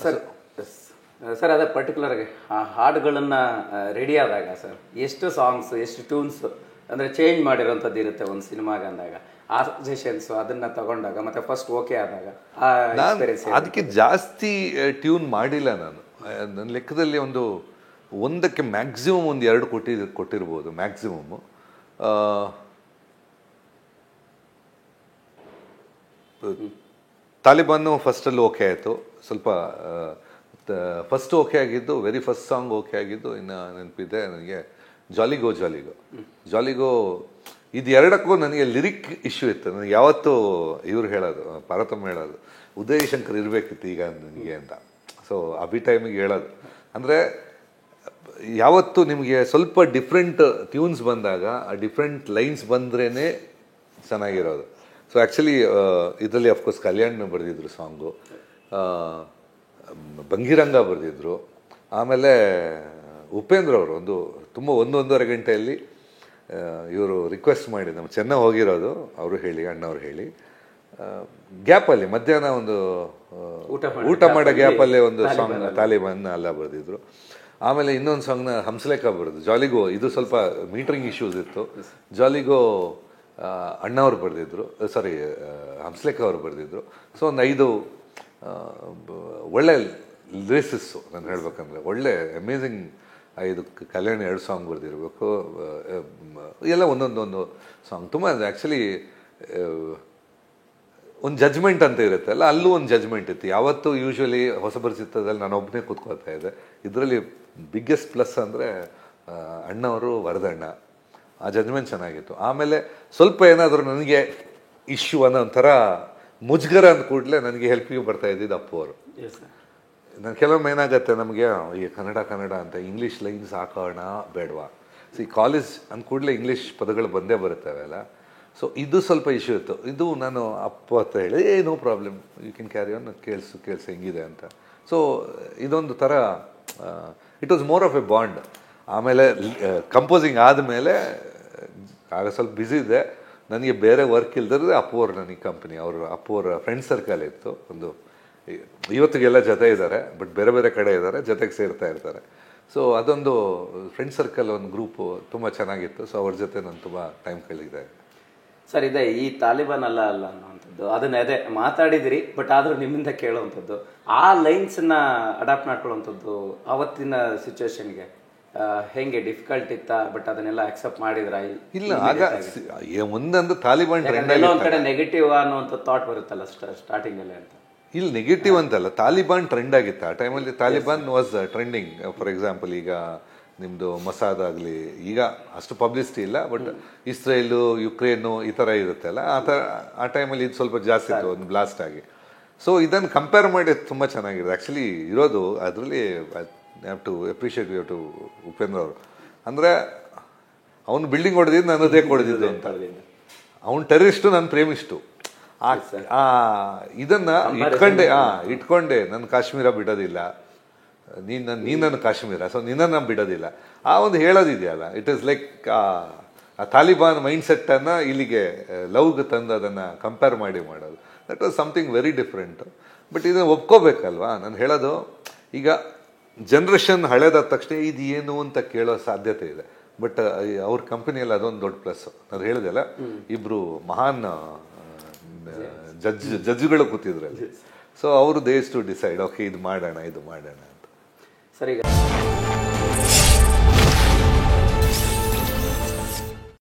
Sir sir ಅದೇ ಪರ್ಟಿಕ್ಯುಲರ್ಗೆ ಆ ಹಾಡುಗಳನ್ನು ರೆಡಿ ಆದಾಗ ಸರ್ ಎಷ್ಟು ಸಾಂಗ್ಸ್ ಎಷ್ಟು ಟ್ಯೂನ್ಸ್ ಅಂದರೆ ಚೇಂಜ್ ಮಾಡಿರೋಂಥದ್ದು ಇರುತ್ತೆ ಒಂದು ಸಿನಿಮಾಗೆ ಅಂದಾಗ ಆ ಸಜೆಷನ್ಸು ಅದನ್ನು ತಗೊಂಡಾಗ ಮತ್ತು ಫಸ್ಟ್ ಓಕೆ ಆದಾಗ ಆ ಎಕ್ಸ್ಪೀರಿಯನ್ಸ್ ಅದಕ್ಕೆ ಜಾಸ್ತಿ ಟ್ಯೂನ್ ಮಾಡಿಲ್ಲ ನಾನು. ನನ್ನ ಲೆಕ್ಕದಲ್ಲಿ ಒಂದಕ್ಕೆ ಮ್ಯಾಕ್ಸಿಮಮ್ ಒಂದು 2 ಕೊಟ್ಟಿರ್ಬೋದು ಮ್ಯಾಕ್ಸಿಮಮ್ಮು. ತಾಲಿಬಾನು ಫಸ್ಟಲ್ಲಿ ಓಕೆ ಆಯಿತು, ಸ್ವಲ್ಪ ಫಸ್ಟ್ ಓಕೆ ಆಗಿದ್ದು, ವೆರಿ ಫಸ್ಟ್ ಸಾಂಗ್ ಓಕೆ ಆಗಿದ್ದು. ಇನ್ನು ನೆನಪಿದೆ ನನಗೆ ಜಾಲಿಗೋ ಜಾಲಿಗೋ ಜಾಲಿಗೋ. ಇದು ಎರಡಕ್ಕೂ ನನಗೆ ಲಿರಿಕ್ ಇಶ್ಯೂ ಇತ್ತು. ನನಗೆ ಯಾವತ್ತೂ ಇವ್ರು ಹೇಳೋದು, ಪಾರ್ವತಮ್ಮ ಹೇಳೋದು, ಉದಯ್ ಶಂಕರ್ ಇರಬೇಕಿತ್ತು ಈಗ ನನಗೆ ಅಂತ. ಸೊ ಅಭಿ ಟೈಮಿಗೆ ಹೇಳೋದು ಅಂದರೆ ಯಾವತ್ತು ನಿಮಗೆ ಸ್ವಲ್ಪ ಡಿಫ್ರೆಂಟ್ ಟ್ಯೂನ್ಸ್ ಬಂದಾಗ ಆ ಡಿಫ್ರೆಂಟ್ ಲೈನ್ಸ್ ಬಂದ್ರೇ ಚೆನ್ನಾಗಿರೋದು. ಸೊ ಆ್ಯಕ್ಚುಲಿ ಇದರಲ್ಲಿ ಅಫ್ಕೋರ್ಸ್ ಕಲ್ಯಾಣ್ ಬರೆದಿದ್ರು ಸಾಂಗು, ಬಂಗಿರಂಗ ಬರೆದಿದ್ರು, ಆಮೇಲೆ ಉಪೇಂದ್ರ ಅವರು ತುಂಬ 1.5 ಗಂಟೆಯಲ್ಲಿ ಇವರು ರಿಕ್ವೆಸ್ಟ್ ಮಾಡಿ ನಮ್ಮ ಚೆನ್ನಾಗಿ ಹೋಗಿರೋದು ಅವರು ಹೇಳಿ, ಅಣ್ಣವ್ರು ಹೇಳಿ, ಗ್ಯಾಪಲ್ಲಿ ಮಧ್ಯಾಹ್ನ ಊಟ ಮಾಡೋ ಗ್ಯಾಪಲ್ಲೇ ಒಂದು ಸಾಂಗ್ ತಾಲಿಬಾನ್ ಅಲ್ಲ ಬರೆದಿದ್ರು. ಆಮೇಲೆ ಇನ್ನೊಂದು ಸಾಂಗ್ನ ಹಂಸಲೇಖ ಬರೆದು ಜಾಲಿಗೋ, ಇದು ಸ್ವಲ್ಪ ಮೀಟ್ರಿಂಗ್ ಇಶ್ಯೂಸ್ ಇತ್ತು, ಜಾಲಿಗೋ ಅಣ್ಣವ್ರು ಬರೆದಿದ್ರು, ಸಾರಿ ಹಂಸಲೇಖ ಅವರು ಬರೆದಿದ್ರು. ಸೊ ಒಂದು 5 ಒಳ್ಳೆ ಲಿರಿಸಿಸ್ಸು ನಾನು ಹೇಳ್ಬೇಕಂದ್ರೆ, ಒಳ್ಳೆ ಅಮೇಝಿಂಗ್ 5 ಕಲ್ಯಾಣಿ 2 ಸಾಂಗ್ ಬರೆದಿರಬೇಕು. ಎಲ್ಲ ಒಂದೊಂದು ಸಾಂಗ್ ತುಂಬ ಆ್ಯಕ್ಚುಲಿ ಒಂದು ಜಜ್ಮೆಂಟ್ ಅಂತ ಇರುತ್ತೆ ಅಲ್ಲ, ಅಲ್ಲೂ ಒಂದು ಜಜ್ಮೆಂಟ್ ಇತ್ತು. ಯಾವತ್ತೂ ಯೂಶ್ವಲಿ ಹೊಸಬರ ಚಿತ್ರದಲ್ಲಿ ನಾನು ಒಬ್ಬನೇ ಕೂತ್ಕೊಳ್ತಾ ಇದ್ದೆ. ಇದರಲ್ಲಿ ಬಿಗ್ಗೆಸ್ಟ್ ಪ್ಲಸ್ ಅಂದರೆ ಅಣ್ಣವರು ವರದಣ್ಣ, ಆ ಜಜ್ಮೆಂಟ್ ಚೆನ್ನಾಗಿತ್ತು. ಆಮೇಲೆ ಸ್ವಲ್ಪ ಏನಾದರೂ ನನಗೆ ಇಶ್ಯೂ ಅನ್ನೋ ಒಂಥರ ಮುಜುಗರ ಅಂದ ಕೂಡಲೇ ನನಗೆ ಹೆಲ್ಪಿಗೆ ಬರ್ತಾ ಇದ್ದಿದ್ದು ಅಪ್ಪು ಅವರು. ನಾನು ಕೆಲವೊಮ್ಮೆ ಏನಾಗುತ್ತೆ ನಮಗೆ ಈ ಕನ್ನಡ ಅಂತ ಇಂಗ್ಲೀಷ್ ಲೈನ್ಸ್ ಹಾಕೋಣ ಬೇಡವಾ, ಕಾಲೇಜ್ ಅಂದ ಕೂಡಲೇ ಇಂಗ್ಲೀಷ್ ಪದಗಳು ಬಂದೇ ಬರುತ್ತವೆ ಅಲ್ಲ. ಸೊ ಇದು ಸ್ವಲ್ಪ ಇಶ್ಯೂ ಇತ್ತು. ಇದು ನಾನು ಅಪ್ಪ ಹತ್ರ ಹೇಳಿ no problem, you can carry on, ಕೇಳಿಸು ಹೆಂಗಿದೆ ಅಂತ. ಸೊ ಇದೊಂದು ಥರ it was more of a bond. ಆಮೇಲೆ ಕಂಪೋಸಿಂಗ್ ಆದಮೇಲೆ ಆಗ ಸ್ವಲ್ಪ ಬ್ಯುಸಿ ಇದೆ, ನನಗೆ ಬೇರೆ ವರ್ಕ್ ಇಲ್ದಿದ್ರೆ ಅಪ್ಪು ಅವ್ರು ನನಗೆ ಕಂಪ್ನಿ, ಅಪ್ಪು ಅವರ ಫ್ರೆಂಡ್ ಸರ್ಕಲ್ ಇತ್ತು ಒಂದು. ಇವತ್ತಿಗೆಲ್ಲ ಜೊತೆ ಇದ್ದಾರೆ, ಬಟ್ ಬೇರೆ ಬೇರೆ ಕಡೆ ಇದ್ದಾರೆ, ಜೊತೆಗೆ ಸೇರ್ತಾ ಇರ್ತಾರೆ. ಸೊ ಅದೊಂದು ಫ್ರೆಂಡ್ ಸರ್ಕಲ್ ಒಂದು ಗ್ರೂಪು ತುಂಬ ಚೆನ್ನಾಗಿತ್ತು. ಸೊ ಅವ್ರ ಜೊತೆ ನಾನು ತುಂಬ ಟೈಮ್ ಕಳೆದಿದ್ದೆ. ಸರ್ ಇದೆ ಈ ತಾಲಿಬಾನ್ ಅಲ್ಲ ಅನ್ನೋವಂಥದ್ದು ಅದನ್ನ ಅದೇ ಮಾತಾಡಿದಿರಿ, ಬಟ್ ಆದರೂ ನಿಮ್ಮಿಂದ ಕೇಳೋವಂಥದ್ದು ಆ ಲೈನ್ಸನ್ನ ಅಡಾಪ್ಟ್ ಮಾಡ್ಕೊಳ್ಳೋವಂಥದ್ದು ಅವತ್ತಿನ ಸಿಚುವೇಶನ್ಗೆ ಹೆಂಗೆ ಡಿಫಿಕಲ್ಟ್ ಇತ್ತಾ? ಬಟ್ ಅದನ್ನೆಲ್ಲ ಅಕ್ಸೆಪ್ಟ್ ಮಾಡಿದ್ರ? ಇಲ್ಲ, ಆಗ ಮುಂದೊಂದು ತಾಲಿಬಾನ್ ಎಲ್ಲೋ ಒಂದ್ ಕಡೆ ನೆಗೆಟಿವ್ ಅನ್ನುವಂಥ ಥಾಟ್ ಬರುತ್ತಲ್ಲ ಸ್ಟಾರ್ಟಿಂಗ್ ಅಲ್ಲೇ ಅಂತ. ಇಲ್ಲಿ ನೆಗೆಟಿವ್ ಅಂತಲ್ಲ, ತಾಲಿಬಾನ್ ಟ್ರೆಂಡ್ ಆಗಿತ್ತು ಆ ಟೈಮಲ್ಲಿ. Taliban was trending. For example ಈಗ ನಿಮ್ಮದು ಮೊಸಾದ್ ಆಗಲಿ, ಈಗ ಅಷ್ಟು ಪಬ್ಲಿಸಿಟಿ ಇಲ್ಲ, ಬಟ್ ಇಸ್ರೇಲು, ಯುಕ್ರೇನು ಈ ಥರ ಇರುತ್ತೆ ಅಲ್ಲ, ಆ ಟೈಮಲ್ಲಿ ಇದು ಸ್ವಲ್ಪ ಜಾಸ್ತಿ ಇತ್ತು, ಒಂದು ಬ್ಲಾಸ್ಟ್ ಆಗಿ. ಸೊ ಇದನ್ನು ಕಂಪೇರ್ ಮಾಡಿ ತುಂಬ ಚೆನ್ನಾಗಿದೆ ಆ್ಯಕ್ಚುಲಿ ಇರೋದು. ಅದರಲ್ಲಿ have to appreciate you to Upendra ಅವರು. ಅಂದರೆ ಅವನು ಬಿಲ್ಡಿಂಗ್ ಹೊಡೆದಿದ್ದು ನಾನು ಅದೇ ಹೊಡೆದಿದ್ದು ಅಂತ. ಅವನು ಟೆರರಿಸ್ಟು, ನಾನು ಪ್ರೇಮಿಸ್ಟು. ಇದನ್ನು ಇಟ್ಕೊಂಡೆ ನನ್ನ ಕಾಶ್ಮೀರ ಬಿಡೋದಿಲ್ಲ, ನೀನು ನನ್ನ ಕಾಶ್ಮೀರ, ಸೊ ನಿನ್ನನ್ನು ಬಿಡೋದಿಲ್ಲ, ಆ ಒಂದು ಹೇಳೋದಿದೆಯಲ್ಲ, ಇಟ್ ಈಸ್ ಲೈಕ್ ಆ ತಾಲಿಬಾನ್ ಮೈಂಡ್ಸೆಟ್ಟನ್ನು ಇಲ್ಲಿಗೆ ಲವ್ಗೆ ತಂದು ಅದನ್ನು ಕಂಪೇರ್ ಮಾಡೋದು. That was something very different. But ಇದನ್ನು ಒಪ್ಕೋಬೇಕಲ್ವಾ. ನಾನು ಹೇಳೋದು, ಈಗ ಜನ್ರೇಷನ್ ಹಳೇದಾದ ತಕ್ಷಣ ಇದು ಏನು ಅಂತ ಕೇಳೋ ಸಾಧ್ಯತೆ ಇದೆ. ಬಟ್ ಅವ್ರ ಕಂಪನಿಯಲ್ಲಿ ಅದೊಂದು ದೊಡ್ಡ ಪ್ಲಸ್. ನಾನು ಹೇಳಿದೆಲ್ಲ, ಇಬ್ಬರು ಮಹಾನ್ ಜಡ್ಜ್ಗಳು ಕೂತಿದ್ರಲ್ಲಿ. ಸೊ ಅವರು ದೇ ಟು ಡಿಸೈಡ್, ಓಕೆ ಇದು ಮಾಡೋಣ ಅಂತ. ಸರಿ.